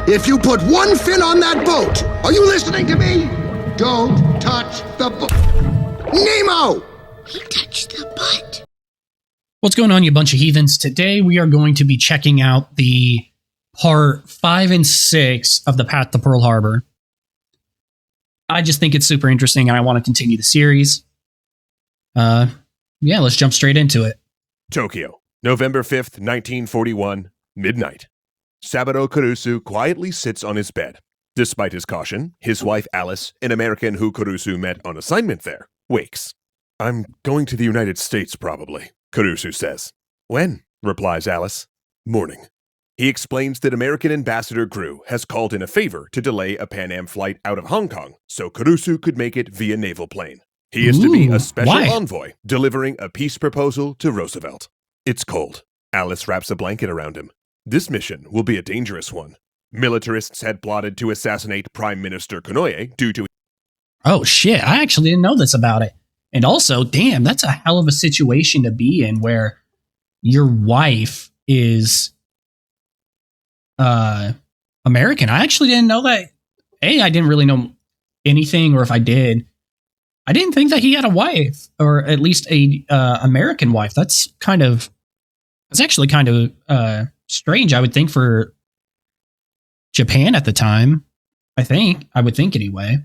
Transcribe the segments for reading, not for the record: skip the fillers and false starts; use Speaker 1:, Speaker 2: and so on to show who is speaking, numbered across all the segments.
Speaker 1: If you put one fin on that boat, are you listening to me? Don't touch the boat. Nemo!
Speaker 2: He touched the butt.
Speaker 3: What's going on, you bunch of heathens? Today we are going to be checking out the part 5 and 6 of the Path to Pearl Harbor. I just think it's super interesting and I want to continue the series. Yeah, let's jump straight into it.
Speaker 4: Tokyo, November 5th, 1941, midnight. Saburo Kurusu quietly sits on his bed. Despite his caution, his wife Alice, an American who Kurusu met on assignment there, wakes. "I'm going to the United States, probably," Kurusu says. "When?" replies Alice. "Morning." He explains that American Ambassador Gru has called in a favor to delay a Pan Am flight out of Hong Kong so Kurusu could make it via naval plane. He is to be a special envoy, delivering a peace proposal to Roosevelt. It's cold. Alice wraps a blanket around him. This mission will be a dangerous one. Militarists had plotted to assassinate Prime Minister Konoye due to...
Speaker 3: Oh shit, I actually didn't know this about it. And also, damn, that's a hell of a situation to be in where your wife is American. I actually didn't know that. I didn't really know anything, or if I did, I didn't think that he had a wife, or at least a American wife. That's actually kind of strange, I would think, for Japan at the time. I would think anyway.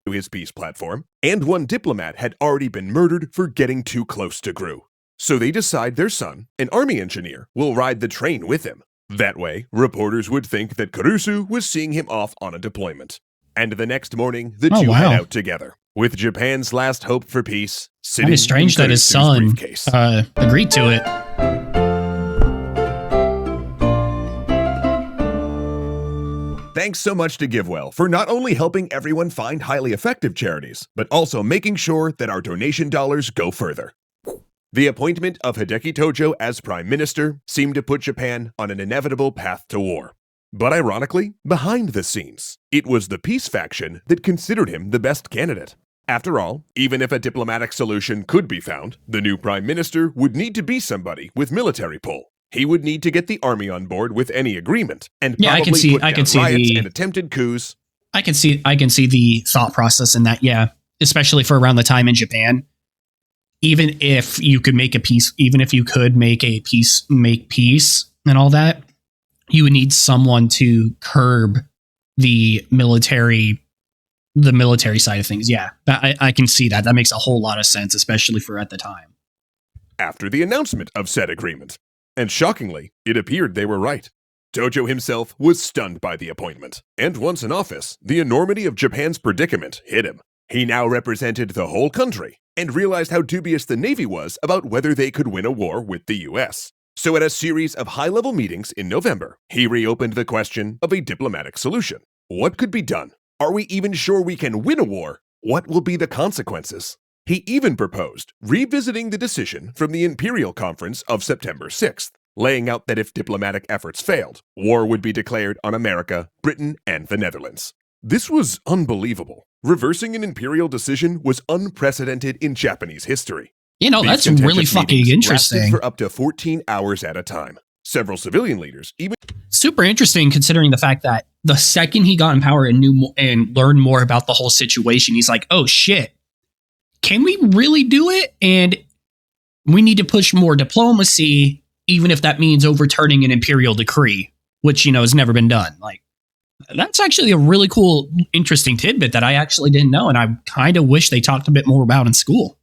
Speaker 4: His peace platform, and one diplomat had already been murdered for getting too close to Gru. So they decide their son, an army engineer, will ride the train with him. That way, reporters would think that Kurusu was seeing him off on a deployment. And the next morning, the two head out together, with Japan's last hope for peace sitting
Speaker 3: Kind of strange that his son
Speaker 4: briefcase.
Speaker 3: Agreed to it.
Speaker 4: Thanks so much to GiveWell for not only helping everyone find highly effective charities, but also making sure that our donation dollars go further. The appointment of Hideki Tojo as Prime Minister seemed to put Japan on an inevitable path to war. But ironically, behind the scenes, it was the peace faction that considered him the best candidate. After all, even if a diplomatic solution could be found, the new Prime Minister would need to be somebody with military pull. He would need to get the army on board with any agreement, and probably put down riots and attempted coups.
Speaker 3: I can see the thought process in that, yeah, especially for around the time in Japan. Even if you could make peace and all that, you would need someone to curb the military side of things. Yeah, I can see that. That makes a whole lot of sense, especially for at the time.
Speaker 4: After the announcement of said agreement, and shockingly, it appeared they were right. Tojo himself was stunned by the appointment, and once in office, the enormity of Japan's predicament hit him. He now represented the whole country, and realized how dubious the Navy was about whether they could win a war with the US. So at a series of high-level meetings in November, he reopened the question of a diplomatic solution. What could be done? Are we even sure we can win a war? What will be the consequences? He even proposed revisiting the decision from the Imperial Conference of September 6th, laying out that if diplomatic efforts failed, war would be declared on America, Britain, and the Netherlands. This was unbelievable. Reversing an imperial decision was unprecedented in Japanese history.
Speaker 3: You know, that's really fucking interesting.
Speaker 4: For up to 14 hours at a time. Several civilian leaders even...
Speaker 3: Super interesting, considering the fact that the second he got in power and learned more about the whole situation, he's like, oh shit, can we really do it? And we need to push more diplomacy, even if that means overturning an imperial decree, which, you know, has never been done. Like, that's actually a really cool, interesting tidbit that I actually didn't know, and I kind of wish they talked a bit more about in school.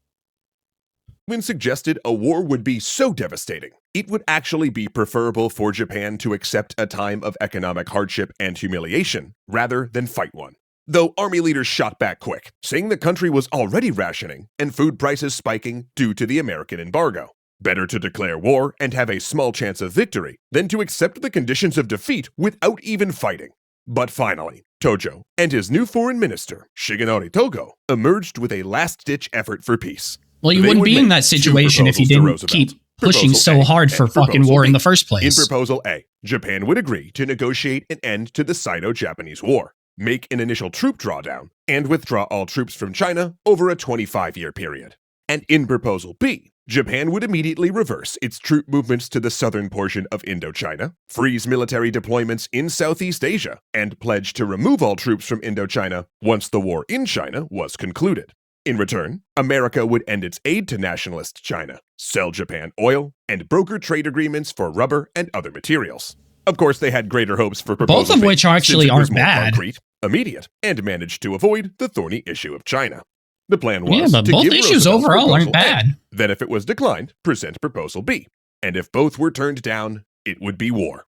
Speaker 4: When suggested a war would be so devastating, it would actually be preferable for Japan to accept a time of economic hardship and humiliation, rather than fight one. Though army leaders shot back quick, saying the country was already rationing and food prices spiking due to the American embargo. Better to declare war and have a small chance of victory than to accept the conditions of defeat without even fighting. But finally, Tojo and his new foreign minister, Shigenori Togo, emerged with a last-ditch effort for peace.
Speaker 3: Well, you wouldn't be in that situation if you didn't keep pushing so hard for fucking war in the first place.
Speaker 4: In Proposal A, Japan would agree to negotiate an end to the Sino-Japanese War, make an initial troop drawdown, and withdraw all troops from China over a 25-year period. And in Proposal B, Japan would immediately reverse its troop movements to the southern portion of Indochina, freeze military deployments in Southeast Asia, and pledge to remove all troops from Indochina once the war in China was concluded. In return, America would end its aid to nationalist China, sell Japan oil, and broker trade agreements for rubber and other materials. Of course, they had greater hopes for Proposal
Speaker 3: Both of
Speaker 4: B,
Speaker 3: which actually
Speaker 4: since it was
Speaker 3: aren't
Speaker 4: more
Speaker 3: bad.
Speaker 4: concrete, immediate, and managed to avoid the thorny issue of China. The plan was
Speaker 3: Yeah, but
Speaker 4: to
Speaker 3: both
Speaker 4: give
Speaker 3: issues
Speaker 4: Roosevelt
Speaker 3: overall aren't
Speaker 4: Proposal A.
Speaker 3: bad.
Speaker 4: Then if it was declined, present Proposal B. And if both were turned down, it would be war.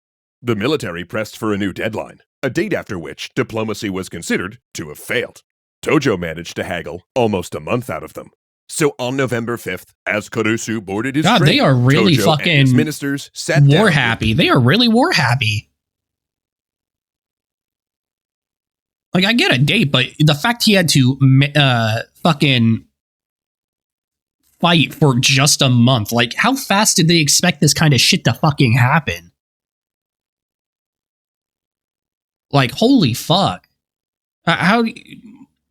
Speaker 4: The military pressed for a new deadline, a date after which diplomacy was considered to have failed. Tojo managed to haggle almost a month out of them. So on November 5th, as Kurusu boarded his
Speaker 3: God,
Speaker 4: train,
Speaker 3: they are really
Speaker 4: Tojo and his
Speaker 3: fucking
Speaker 4: ministers sat down
Speaker 3: war
Speaker 4: with
Speaker 3: happy. They are really war happy. Like, I get a date, but the fact he had to fucking fight for just a month, like, how fast did they expect this kind of shit to fucking happen? Like, holy fuck.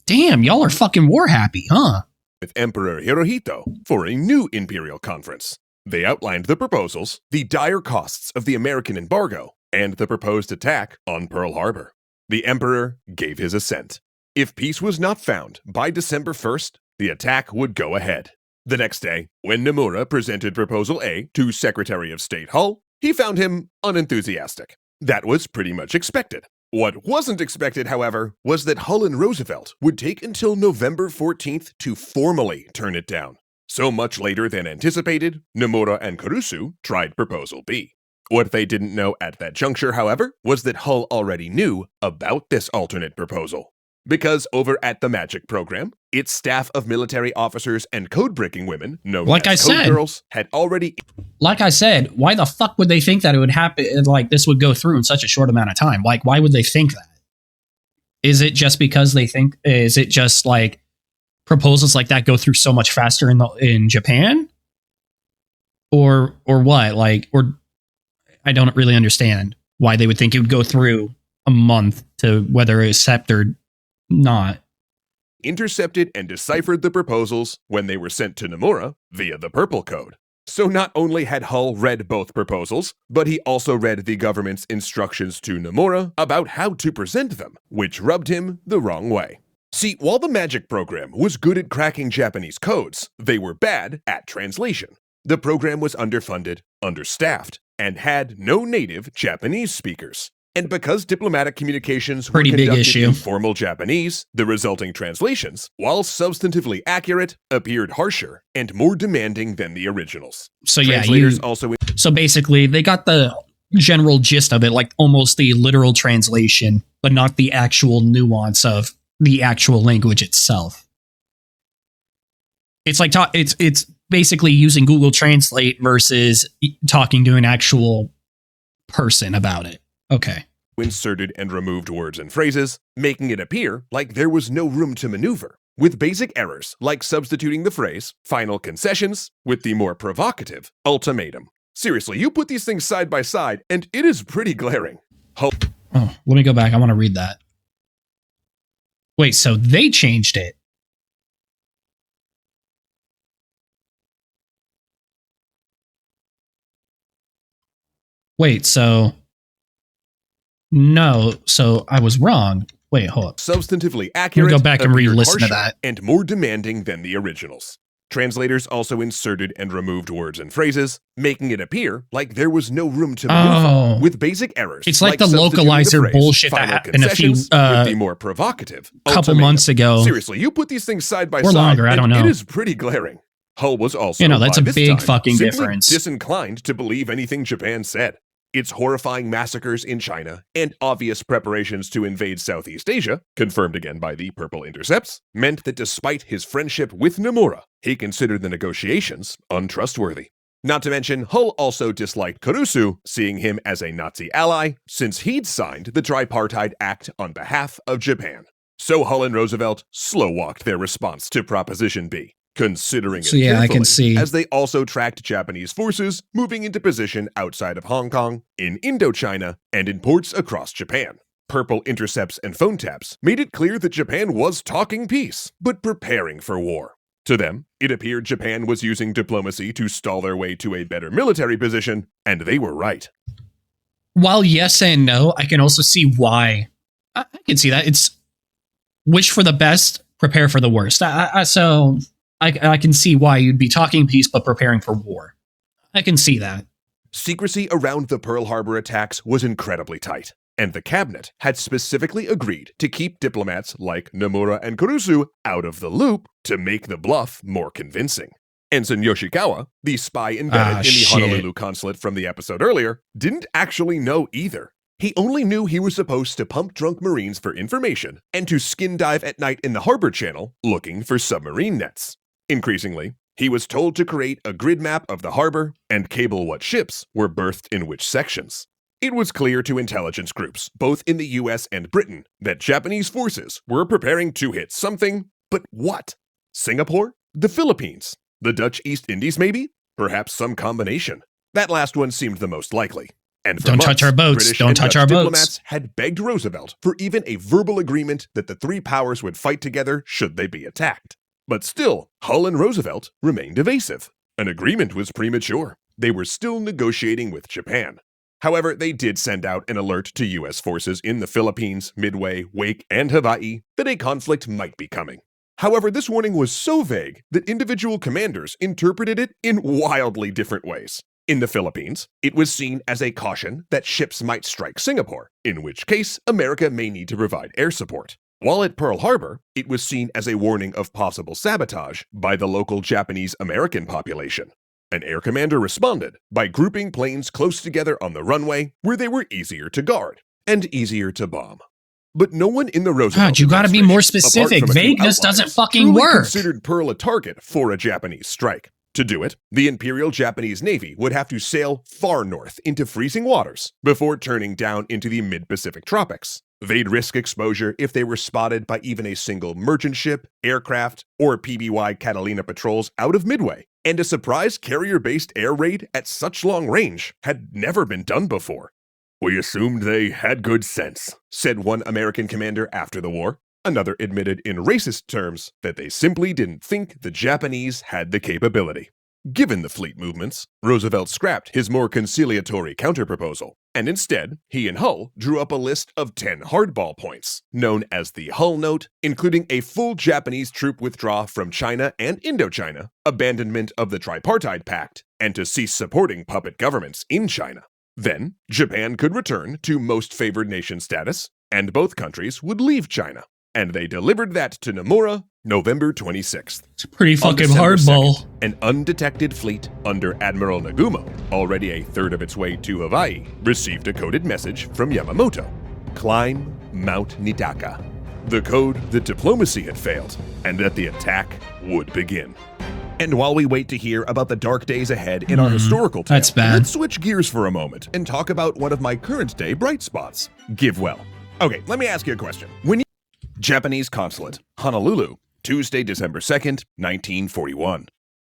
Speaker 3: Damn, y'all are fucking war happy, huh?
Speaker 4: with Emperor Hirohito for a new imperial conference. They outlined the proposals, the dire costs of the American embargo, and the proposed attack on Pearl Harbor. The emperor gave his assent. If peace was not found by December 1st, the attack would go ahead. The next day, when Nomura presented Proposal A to Secretary of State Hull, he found him unenthusiastic. That was pretty much expected. What wasn't expected, however, was that Hull and Roosevelt would take until November 14th to formally turn it down. So much later than anticipated, Nomura and Kurusu tried Proposal B. What they didn't know at that juncture, however, was that Hull already knew about this alternate proposal. Because over at the Magic program, its staff of military officers and code-breaking women, known as Code Girls, had already...
Speaker 3: Like I said, why the fuck would they think that it would happen, like this would go through in such a short amount of time? Like, why would they think that? Is it just because they think, is it just like proposals like that go through so much faster in Japan? Or what? Like, or I don't really understand why they would think it would go through a month to whether it's accepted or not.
Speaker 4: Intercepted and deciphered the proposals when they were sent to Nomura via the Purple Code. So not only had Hull read both proposals, but he also read the government's instructions to Nomura about how to present them, which rubbed him the wrong way. See, while the Magic program was good at cracking Japanese codes, they were bad at translation. The program was underfunded, understaffed, and had no native Japanese speakers. And because diplomatic communications were conducted in formal Japanese, the resulting translations, while substantively accurate, appeared harsher and more demanding than the originals.
Speaker 3: So yeah, so basically they got the general gist of it, like almost the literal translation, but not the actual nuance of the actual language itself. It's like it's basically using Google Translate versus talking to an actual person about it. Okay.
Speaker 4: Inserted and removed words and phrases, making it appear like there was no room to maneuver, with basic errors like substituting the phrase final concessions with the more provocative ultimatum. Seriously, you put these things side by side, and it is pretty glaring.
Speaker 3: Oh, let me go back. I want to read that. Wait, so they changed it. Wait, so... No, so I was wrong. Wait, hold up.
Speaker 4: Substantively accurate,
Speaker 3: go back and re-listen to that.
Speaker 4: And more demanding than the originals. Translators also inserted and removed words and phrases, making it appear like there was no room to maneuver, with basic errors.
Speaker 3: It's like the localizer bullshit that happened a few
Speaker 4: with the more provocative
Speaker 3: couple months ago.
Speaker 4: Seriously, you put these things side by
Speaker 3: or
Speaker 4: side,
Speaker 3: longer, I don't know.
Speaker 4: It is pretty glaring. Hull was also,
Speaker 3: that's a big fucking
Speaker 4: simply
Speaker 3: difference.
Speaker 4: Disinclined to believe anything Japan said. Its horrifying massacres in China and obvious preparations to invade Southeast Asia, confirmed again by the Purple Intercepts, meant that despite his friendship with Nomura, he considered the negotiations untrustworthy. Not to mention, Hull also disliked Kurusu, seeing him as a Nazi ally, since he'd signed the Tripartite Act on behalf of Japan. So Hull and Roosevelt slow-walked their response to Proposition B, considering it carefully,
Speaker 3: I can see.
Speaker 4: as they also tracked Japanese forces moving into position outside of Hong Kong, in Indochina, and in ports across Japan. Purple intercepts and phone taps made it clear that Japan was talking peace, but preparing for war. To them, it appeared Japan was using diplomacy to stall their way to a better military position, and they were right.
Speaker 3: While yes and no, I can also see why. I can see that. It's wish for the best, prepare for the worst. So I can see why you'd be talking peace but preparing for war. I can see that.
Speaker 4: Secrecy around the Pearl Harbor attacks was incredibly tight, and the cabinet had specifically agreed to keep diplomats like Nomura and Kurusu out of the loop to make the bluff more convincing. Ensign Yoshikawa, the spy embedded in the Honolulu consulate from the episode earlier, didn't actually know either. He only knew he was supposed to pump drunk Marines for information and to skin dive at night in the harbor channel looking for submarine nets. Increasingly, he was told to create a grid map of the harbor and cable what ships were berthed in which sections. It was clear to intelligence groups, both in the US and Britain, that Japanese forces were preparing to hit something, but what? Singapore? The Philippines? The Dutch East Indies maybe? Perhaps some combination. That last one seemed the most likely. And for
Speaker 3: Don't
Speaker 4: months,
Speaker 3: touch our boats.
Speaker 4: British
Speaker 3: Don't
Speaker 4: and
Speaker 3: touch
Speaker 4: Dutch
Speaker 3: our boats.
Speaker 4: diplomats had begged Roosevelt for even a verbal agreement that the three powers would fight together should they be attacked. But still, Hull and Roosevelt remained evasive. An agreement was premature. They were still negotiating with Japan. However, they did send out an alert to US forces in the Philippines, Midway, Wake, and Hawaii that a conflict might be coming. However, this warning was so vague that individual commanders interpreted it in wildly different ways. In the Philippines, it was seen as a caution that ships might strike Singapore, in which case America may need to provide air support. While at Pearl Harbor, it was seen as a warning of possible sabotage by the local Japanese-American population. An air commander responded by grouping planes close together on the runway where they were easier to guard and easier to bomb. But no one in the Roosevelt
Speaker 3: God, you gotta be more
Speaker 4: administration,
Speaker 3: specific.
Speaker 4: apart from a few
Speaker 3: Vagueness doesn't
Speaker 4: outliers,
Speaker 3: fucking
Speaker 4: truly
Speaker 3: work.
Speaker 4: considered Pearl a target for a Japanese strike. To do it, the Imperial Japanese Navy would have to sail far north into freezing waters before turning down into the mid-Pacific tropics. They'd risk exposure if they were spotted by even a single merchant ship, aircraft, or PBY Catalina patrols out of Midway, and a surprise carrier-based air raid at such long range had never been done before. "We assumed they had good sense," said one American commander after the war. Another admitted in racist terms that they simply didn't think the Japanese had the capability. Given the fleet movements, Roosevelt scrapped his more conciliatory counterproposal, and instead, he and Hull drew up a list of 10 hardball points, known as the Hull Note, including a full Japanese troop withdrawal from China and Indochina, abandonment of the Tripartite Pact, and to cease supporting puppet governments in China. Then, Japan could return to most favored nation status, and both countries would leave China. And they delivered that to Nomura November 26th.
Speaker 3: It's a pretty fucking
Speaker 4: On December
Speaker 3: hardball.
Speaker 4: 2nd, an undetected fleet under Admiral Nagumo, already a third of its way to Hawaii, received a coded message from Yamamoto. Climb Mount Nitaka. The code that diplomacy had failed, and that the attack would begin. And while we wait to hear about the dark days ahead in our historical tale,
Speaker 3: that's bad.
Speaker 4: let's switch gears for a moment and talk about one of my current day bright spots, GiveWell. Okay, let me ask you a question. Japanese consulate, Honolulu, Tuesday, December 2nd, 1941.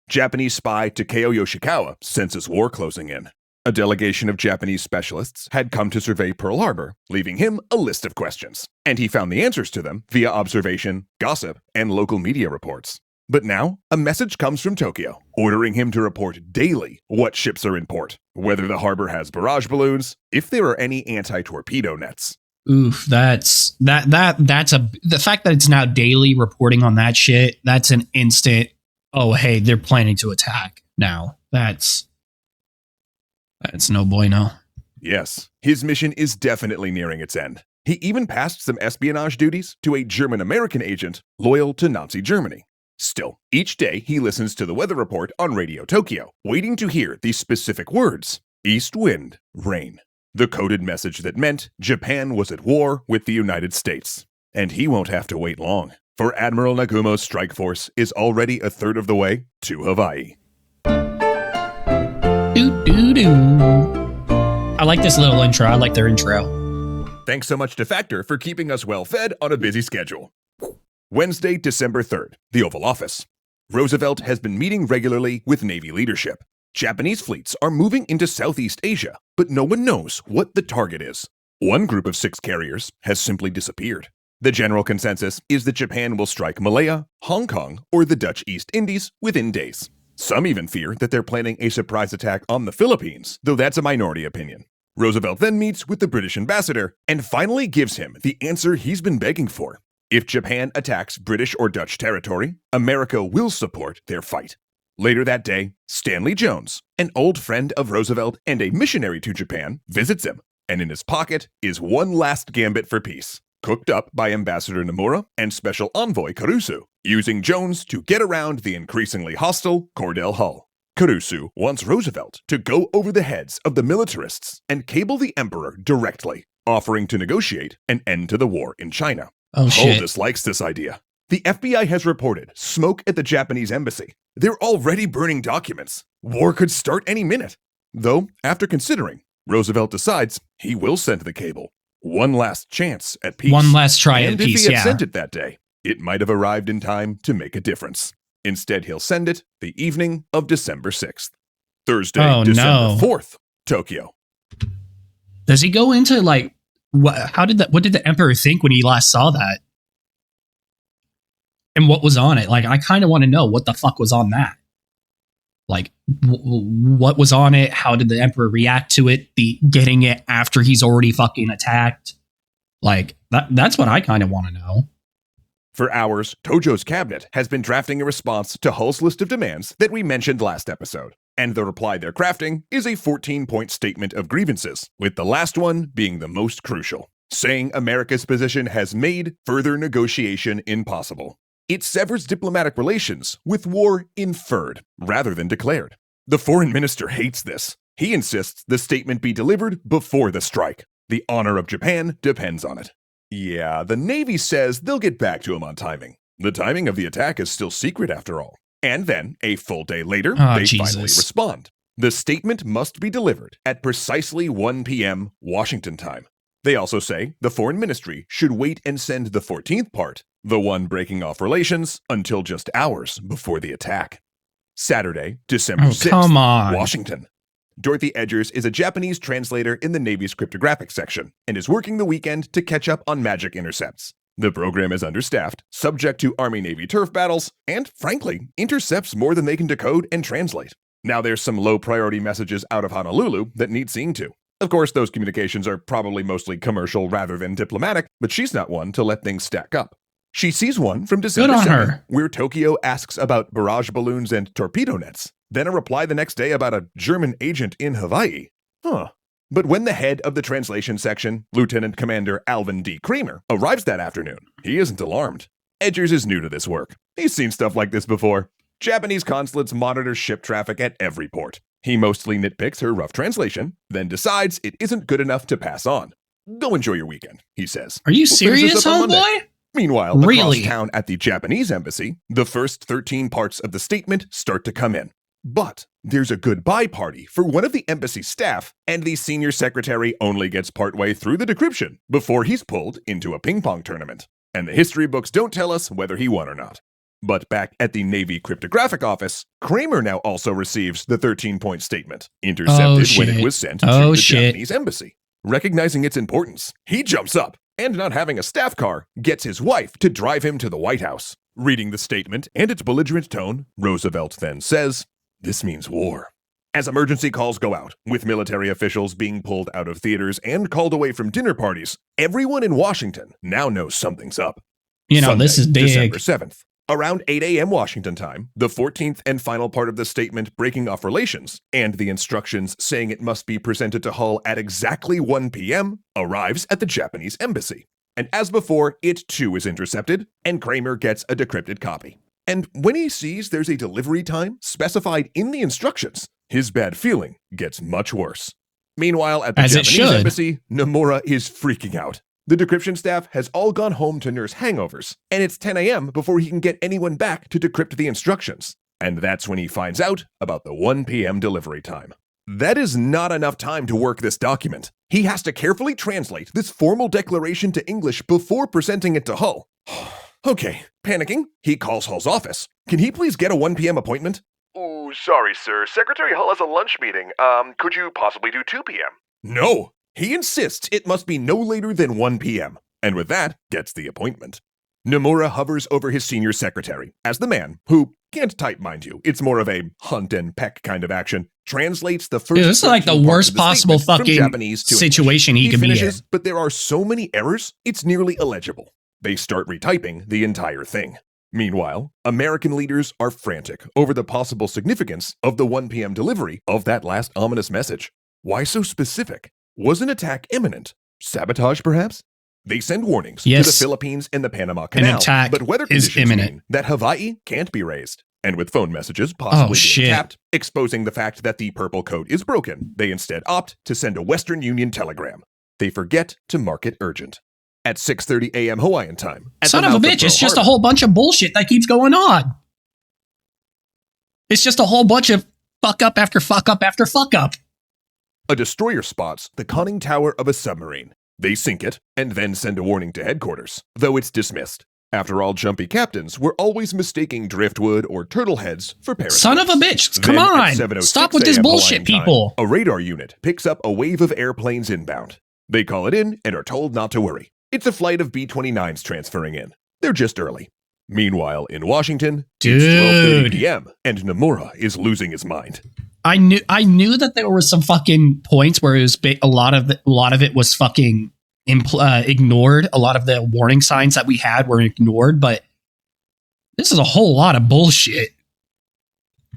Speaker 4: Japanese spy Takeo Yoshikawa senses war closing in. A delegation of Japanese specialists had come to survey Pearl Harbor, leaving him a list of questions. And he found the answers to them via observation, gossip, and local media reports. But now, a message comes from Tokyo, ordering him to report daily what ships are in port, whether the harbor has barrage balloons, if there are any anti-torpedo nets.
Speaker 3: Oof, that's the fact that it's now daily reporting on that shit, that's an instant, oh hey, they're planning to attack now. That's no bueno.
Speaker 4: Yes, his mission is definitely nearing its end. He even passed some espionage duties to a German-American agent loyal to Nazi Germany. Still, each day he listens to the weather report on Radio Tokyo, waiting to hear these specific words: east wind, rain. The coded message that meant Japan was at war with the United States. And he won't have to wait long, for Admiral Nagumo's strike force is already a third of the way to Hawaii.
Speaker 3: I like this little intro. I like their intro.
Speaker 4: Thanks so much to Factor for keeping us well fed on a busy schedule. Wednesday, December 3rd, the Oval Office. Roosevelt has been meeting regularly with Navy leadership. Japanese fleets are moving into Southeast Asia, but no one knows what the target is. One group of 6 carriers has simply disappeared. The general consensus is that Japan will strike Malaya, Hong Kong, or the Dutch East Indies within days. Some even fear that they're planning a surprise attack on the Philippines, though that's a minority opinion. Roosevelt then meets with the British ambassador and finally gives him the answer he's been begging for. If Japan attacks British or Dutch territory, America will support their fight. Later that day, Stanley Jones, an old friend of Roosevelt and a missionary to Japan, visits him, and in his pocket is one last gambit for peace, cooked up by Ambassador Nomura and Special Envoy Caruso, using Jones to get around the increasingly hostile Cordell Hull. Caruso wants Roosevelt to go over the heads of the militarists and cable the emperor directly, offering to negotiate an end to the war in China.
Speaker 3: Oh, shit.
Speaker 4: Hull dislikes this idea. The FBI has reported smoke at the Japanese embassy. They're already burning documents. War could start any minute. Though, after considering, Roosevelt decides he will send the cable. One last chance at peace.
Speaker 3: One last try at
Speaker 4: and
Speaker 3: peace,
Speaker 4: if he had
Speaker 3: yeah.
Speaker 4: sent it that day, it might have arrived in time to make a difference. Instead, he'll send it the evening of December 6th. Thursday,
Speaker 3: Oh,
Speaker 4: December
Speaker 3: no.
Speaker 4: 4th, Tokyo.
Speaker 3: Does he go into like what did the emperor think when he last saw that? And what was on it? Like, I kind of want to know what the fuck was on that. Like, what was on it? How did the emperor react to it? The getting it after he's already fucking attacked? Like, that's what I kind of want to know.
Speaker 4: For hours, Tojo's cabinet has been drafting a response to Hull's list of demands that we mentioned last episode. And the reply they're crafting is a 14-point statement of grievances, with the last one being the most crucial, saying America's position has made further negotiation impossible. It severs diplomatic relations with war inferred rather than declared. The foreign minister hates this. He insists the statement be delivered before the strike. The honor of Japan depends on it. Yeah, the Navy says they'll get back to him on timing. The timing of the attack is still secret after all. And then, a full day later, they finally respond. The statement must be delivered at precisely 1 p.m. Washington time. They also say the foreign ministry should wait and send the 14th part, the one breaking off relations, until just hours before the attack. Saturday, December 6th,
Speaker 3: come on.
Speaker 4: Washington. Dorothy Edgers is a Japanese translator in the Navy's cryptographic section and is working the weekend to catch up on magic intercepts. The program is understaffed, subject to Army-Navy turf battles, and, frankly, intercepts more than they can decode and translate. Now there's some low-priority messages out of Honolulu that need seeing to. Of course, those communications are probably mostly commercial rather than diplomatic, but she's not one to let things stack up. She sees one from December 2nd, where Tokyo asks about barrage balloons and torpedo nets, then a reply the next day about a German agent in Hawaii. But when the head of the translation section, Lieutenant Commander Alvin D. Creamer, arrives that afternoon, he isn't alarmed. Edgers is new to this work. He's seen stuff like this before. Japanese consulates monitor ship traffic at every port. He mostly nitpicks her rough translation, then decides it isn't good enough to pass on. Go enjoy your weekend, he says.
Speaker 3: Are you serious, homeboy?
Speaker 4: Meanwhile, across town at the Japanese embassy, the first 13 parts of the statement start to come in. But there's a goodbye party for one of the embassy staff, and the senior secretary only gets partway through the decryption before he's pulled into a ping pong tournament. And the history books don't tell us whether he won or not. But back at the Navy cryptographic office, Kramer now also receives the 13-point statement, intercepted when it was sent to the Japanese embassy. Recognizing its importance, he jumps up, and not having a staff car, gets his wife to drive him to the White House. Reading the statement and its belligerent tone, Roosevelt then says, "This means war." As emergency calls go out, with military officials being pulled out of theaters and called away from dinner parties, everyone in Washington now knows something's up.
Speaker 3: You know,
Speaker 4: Sunday,
Speaker 3: this is big.
Speaker 4: December 7th. Around 8 a.m. Washington time, the 14th and final part of the statement breaking off relations, and the instructions saying it must be presented to Hull at exactly 1 p.m., arrives at the Japanese embassy. And as before, it too is intercepted, and Kramer gets a decrypted copy. And when he sees there's a delivery time specified in the instructions, his bad feeling gets much worse. Meanwhile, at the Japanese embassy, Nomura is freaking out. The decryption staff has all gone home to nurse hangovers, and it's 10 a.m. before he can get anyone back to decrypt the instructions. And that's when he finds out about the 1 p.m. delivery time. That is not enough time to work this document. He has to carefully translate this formal declaration to English before presenting it to Hull. Okay, panicking, he calls Hull's office. Can he please get a 1 p.m. appointment?
Speaker 5: Oh, sorry, sir. Secretary Hull has a lunch meeting. Could you possibly do 2 p.m.?
Speaker 4: No! He insists it must be no later than 1 p.m. and with that, gets the appointment. Nomura hovers over his senior secretary as the man, who can't type mind you, it's more of a hunt and peck kind of action, translates the first.
Speaker 3: Dude, this is like the
Speaker 4: 13 parts
Speaker 3: worst
Speaker 4: of the
Speaker 3: possible
Speaker 4: statement from
Speaker 3: fucking
Speaker 4: Japanese to
Speaker 3: situation
Speaker 4: English.
Speaker 3: he could be in.
Speaker 4: Finishes, but there are so many errors, it's nearly illegible. They start retyping the entire thing. Meanwhile, American leaders are frantic over the possible significance of the 1 p.m. delivery of that last ominous message. Why so specific? Was an attack imminent? Sabotage, perhaps? They send warnings to the Philippines and the Panama Canal,
Speaker 3: attack
Speaker 4: but weather
Speaker 3: is
Speaker 4: conditions
Speaker 3: imminent.
Speaker 4: mean that Hawaii can't be raised. And with phone messages possibly being tapped, exposing the fact that the purple code is broken, they instead opt to send a Western Union telegram. They forget to mark it urgent. At 6:30 a.m. Hawaiian time.
Speaker 3: Son of a bitch, it's just a whole bunch of bullshit that keeps going on. It's just a whole bunch of fuck up after fuck up after fuck up.
Speaker 4: A destroyer spots the conning tower of a submarine. They sink it, and then send a warning to headquarters, though it's dismissed. After all, jumpy captains were always mistaking driftwood or turtle heads for periscopes.
Speaker 3: Son of a bitch, come
Speaker 4: Then at
Speaker 3: on!
Speaker 4: 7:06
Speaker 3: Stop with this
Speaker 4: a.m.
Speaker 3: bullshit,
Speaker 4: Hawaiian
Speaker 3: people!
Speaker 4: Time, a radar unit picks up a wave of airplanes inbound. They call it in and are told not to worry. It's a flight of B-29s transferring in. They're just early. Meanwhile, in Washington, it's 12:30 p.m., and Nomura is losing his mind.
Speaker 3: I knew that there were some fucking points where it was a lot of it was fucking ignored. A lot of the warning signs that we had were ignored, but this is a whole lot of bullshit.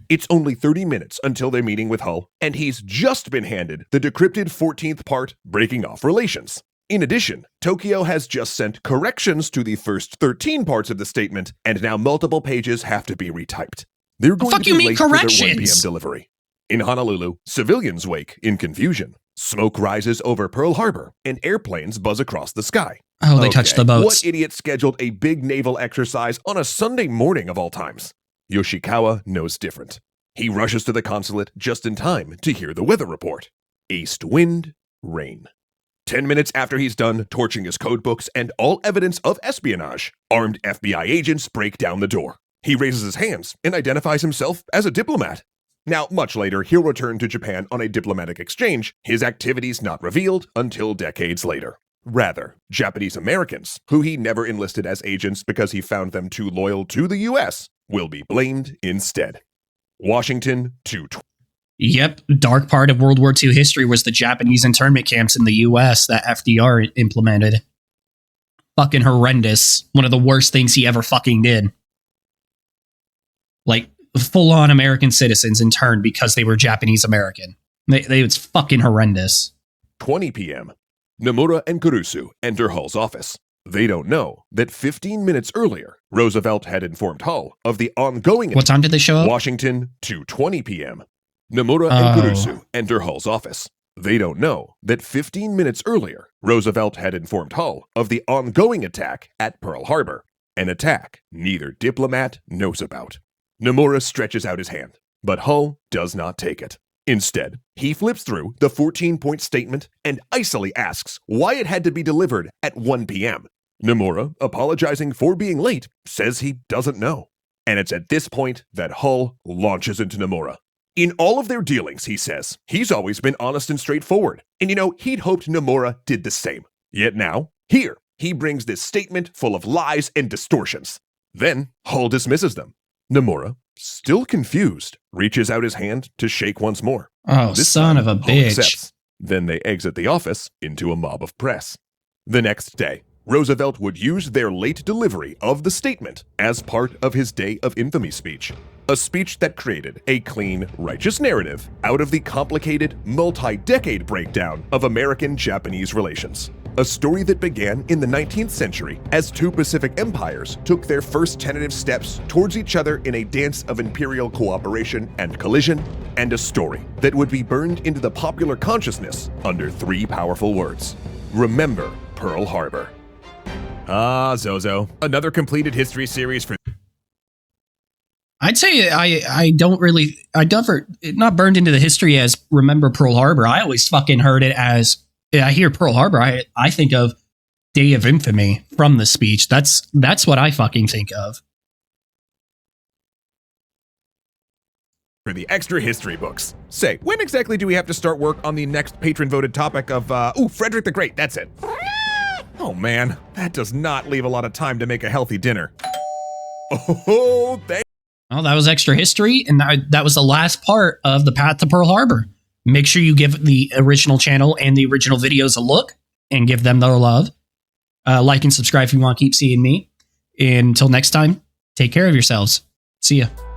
Speaker 4: It's only 30 minutes until their meeting with Hull, and he's just been handed the decrypted 14th part, breaking off relations. In addition, Tokyo has just sent corrections to the first 13 parts of the statement, and now multiple pages have to be retyped. They're going to be late for their 1 p.m. delivery. In Honolulu, civilians wake in confusion. Smoke rises over Pearl Harbor, and airplanes buzz across the sky.
Speaker 3: Oh, they touched the boats.
Speaker 4: What idiot scheduled a big naval exercise on a Sunday morning of all times? Yoshikawa knows different. He rushes to the consulate just in time to hear the weather report. East wind, rain. 10 minutes after he's done torching his codebooks and all evidence of espionage, armed FBI agents break down the door. He raises his hands and identifies himself as a diplomat. Now, much later, he'll return to Japan on a diplomatic exchange, his activities not revealed until decades later. Rather, Japanese Americans, who he never enlisted as agents because he found them too loyal to the US, will be blamed instead. Washington, 2/20.
Speaker 3: Yep, dark part of World War II history was the Japanese internment camps in the US that FDR implemented. Fucking horrendous. One of the worst things he ever fucking did. Like, full-on American citizens interned because they were Japanese American. It's fucking horrendous.
Speaker 4: 20 p.m. Nomura and Kurusu enter Hull's office. They don't know that 15 minutes earlier, Roosevelt had informed Hull of the ongoing...
Speaker 3: What time did they show up?
Speaker 4: Washington, 2:20 p.m. Nomura and Kurusu enter Hull's office. They don't know that 15 minutes earlier, Roosevelt had informed Hull of the ongoing attack at Pearl Harbor, an attack neither diplomat knows about. Nomura stretches out his hand, but Hull does not take it. Instead, he flips through the 14-point statement and icily asks why it had to be delivered at 1 p.m. Nomura, apologizing for being late, says he doesn't know. And it's at this point that Hull launches into Nomura. In all of their dealings, he says, he's always been honest and straightforward. And he'd hoped Nomura did the same. Yet now, here, he brings this statement full of lies and distortions. Then, Hull dismisses them. Nomura, still confused, reaches out his hand to shake once more.
Speaker 3: Oh,
Speaker 4: This
Speaker 3: son
Speaker 4: time,
Speaker 3: of a
Speaker 4: Hull
Speaker 3: bitch.
Speaker 4: accepts. Then they exit the office into a mob of press. The next day, Roosevelt would use their late delivery of the statement as part of his Day of Infamy speech. A speech that created a clean, righteous narrative out of the complicated, multi-decade breakdown of American-Japanese relations. A story that began in the 19th century as two Pacific empires took their first tentative steps towards each other in a dance of imperial cooperation and collision, and a story that would be burned into the popular consciousness under three powerful words. Remember Pearl Harbor. Ah, Zozo, another completed history series for...
Speaker 3: I'd say I never, not burned into the history as Remember Pearl Harbor. I always fucking heard it as, I hear Pearl Harbor, I think of Day of Infamy from the speech. That's what I fucking think of.
Speaker 4: For the extra history books. Say, when exactly do we have to start work on the next patron-voted topic of, Frederick the Great, that's it. Oh man, that does not leave a lot of time to make a healthy dinner. Oh,
Speaker 3: Well, that was extra history, and that was the last part of the Path to Pearl Harbor. Make sure you give the original channel and the original videos a look and give them their love. Like and subscribe if you want to keep seeing me. And until next time, take care of yourselves. See ya.